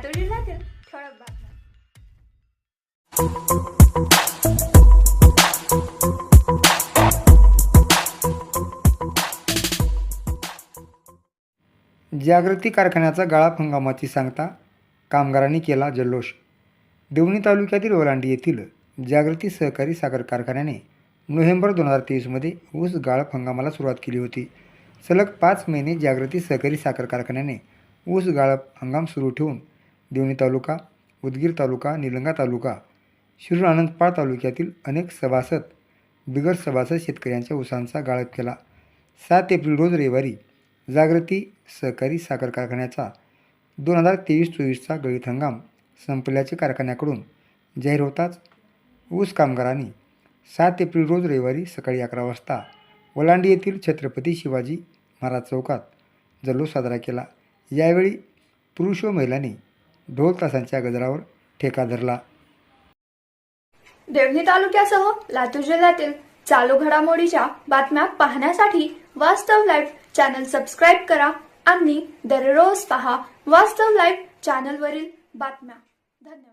लातूर जिल्ह्यातील ठळक बातम्या। जागृती कारखान्याचा गाळप हंगामाची सांगता कामगारांनी केला जल्लोष। देवणी तालुक्यातील ओलांडी येथील जागृती सहकारी साखर कारखान्याने नोव्हेंबर 2023मध्ये ऊस गाळप हंगामाला सुरुवात केली होती। सलग 5 महिने जागृती सहकारी साखर कारखान्याने ऊस गाळप हंगाम सुरू ठेवून देवणी तालुका, उदगीर तालुका, निलंगा तालुका, शिरूर आनंदपाळ तालुक्यातील अनेक सभासद, बिगर सभासद शेतकऱ्यांच्या ऊसांचा गाळप केला। 7 एप्रिल रोज रविवारी जागृती सहकारी साखर कारखान्याचा 2023-24चा गळीत हंगाम संपल्याचे कारखान्याकडून जाहीर होताच ऊस कामगारांनी 7 एप्रिल रोज रविवारी सकाळी 11 वाजता ओलांडी येथील छत्रपती शिवाजी महाराज चौकात जल्लोष साजरा केला। यावेळी पुरुष व महिलांनी ढोल ताशांच्या गजरावर ठेका धरला। देवणी तालुक्यासह लातूर जिल्ह्यातील चालू घडामोडीच्या बातम्या पाहण्यासाठी वास्तव लाईव्ह चॅनल सबस्क्राईब करा आणि दररोज पहा वास्तव लाईव्ह चॅनलवरील बातम्या। धन्यवाद।